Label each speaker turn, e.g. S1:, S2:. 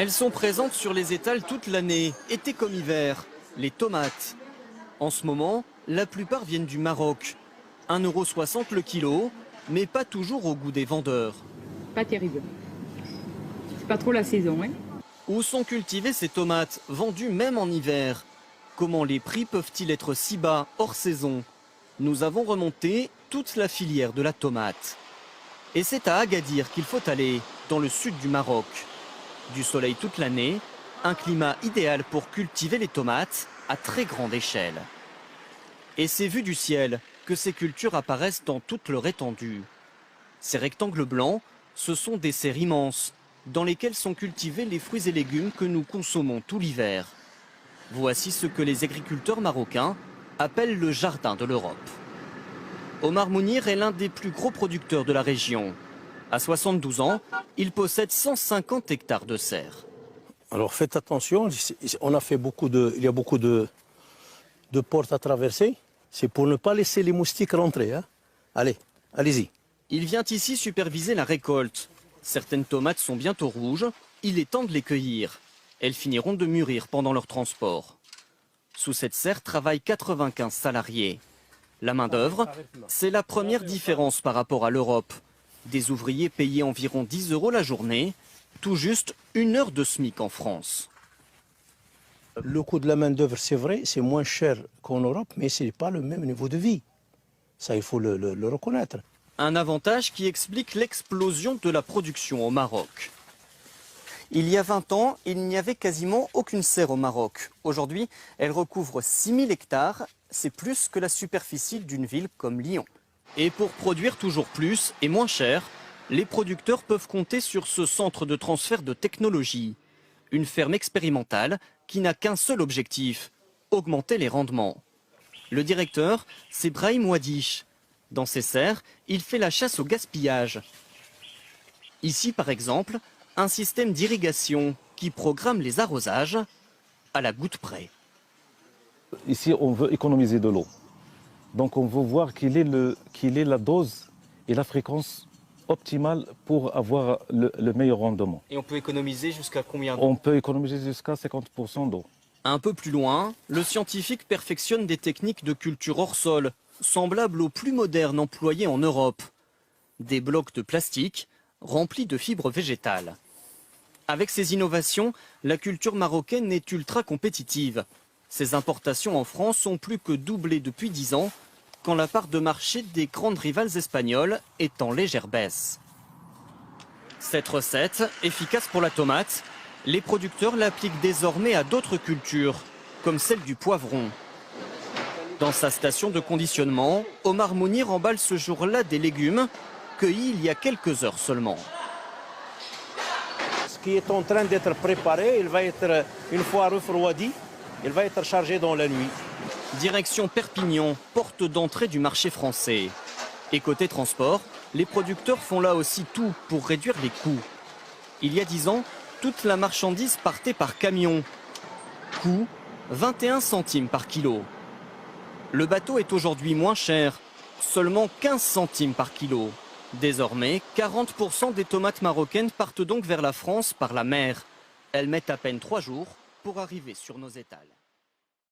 S1: Elles sont présentes sur les étals toute l'année, été comme hiver, les tomates. En ce moment, la plupart viennent du Maroc. 1,60 € le kilo, mais pas toujours au goût des vendeurs.
S2: Pas terrible. C'est pas trop la saison, hein.
S1: Où sont cultivées ces tomates, vendues même en hiver? Comment les prix peuvent-ils être si bas, hors saison? Nous avons remonté toute la filière de la tomate. Et c'est à Agadir qu'il faut aller, dans le sud du Maroc. Du soleil toute l'année, un climat idéal pour cultiver les tomates à très grande échelle. Et c'est vu du ciel que ces cultures apparaissent dans toute leur étendue. Ces rectangles blancs, ce sont des serres immenses, dans lesquelles sont cultivés les fruits et légumes que nous consommons tout l'hiver. Voici ce que les agriculteurs marocains appellent le jardin de l'Europe. Omar Mounir est l'un des plus gros producteurs de la région. À 72 ans, il possède 150 hectares de serres.
S3: Alors faites attention, on a fait il y a beaucoup de portes à traverser. C'est pour ne pas laisser les moustiques rentrer. Hein. Allez, allez-y.
S1: Il vient ici superviser la récolte. Certaines tomates sont bientôt rouges, il est temps de les cueillir. Elles finiront de mûrir pendant leur transport. Sous cette serre travaillent 95 salariés. La main-d'œuvre, c'est la première différence par rapport à l'Europe. Des ouvriers payés environ 10 € la journée, tout juste 1 heure de SMIC en France.
S3: Le coût de la main-d'œuvre, c'est vrai, c'est moins cher qu'en Europe, mais ce n'est pas le même niveau de vie. Ça, il faut le reconnaître.
S1: Un avantage qui explique l'explosion de la production au Maroc. Il y a 20 ans, il n'y avait quasiment aucune serre au Maroc. Aujourd'hui, elle recouvre 6000 hectares. C'est plus que la superficie d'une ville comme Lyon. Et pour produire toujours plus et moins cher, les producteurs peuvent compter sur ce centre de transfert de technologie. Une ferme expérimentale qui n'a qu'un seul objectif, augmenter les rendements. Le directeur, c'est Brahim Wadish. Dans ses serres, il fait la chasse au gaspillage. Ici, par exemple, un système d'irrigation qui programme les arrosages à la goutte près.
S4: Ici, on veut économiser de l'eau. Donc, on veut voir quelle est la dose et la fréquence optimale pour avoir le meilleur rendement.
S1: Et on peut économiser jusqu'à combien d'eau?
S4: On peut économiser jusqu'à 50% d'eau.
S1: Un peu plus loin, le scientifique perfectionne des techniques de culture hors sol, semblables aux plus modernes employées en Europe. Des blocs de plastique remplis de fibres végétales. Avec ces innovations, la culture marocaine est ultra compétitive. Ses importations en France ont plus que doublé depuis 10 ans, quand la part de marché des grandes rivales espagnoles est en légère baisse. Cette recette, efficace pour la tomate, les producteurs l'appliquent désormais à d'autres cultures, comme celle du poivron. Dans sa station de conditionnement, Omar Mounir emballe ce jour-là des légumes cueillis il y a quelques heures seulement.
S3: Ce qui est en train d'être préparé, il va être, une fois refroidi, il va être chargé dans la nuit.
S1: Direction Perpignan, porte d'entrée du marché français. Et côté transport, les producteurs font là aussi tout pour réduire les coûts. Il y a 10 ans, toute la marchandise partait par camion. Coût 21 centimes par kilo. Le bateau est aujourd'hui moins cher, seulement 15 centimes par kilo. Désormais, 40% des tomates marocaines partent donc vers la France par la mer. Elles mettent à peine 3 jours pour arriver sur nos étals.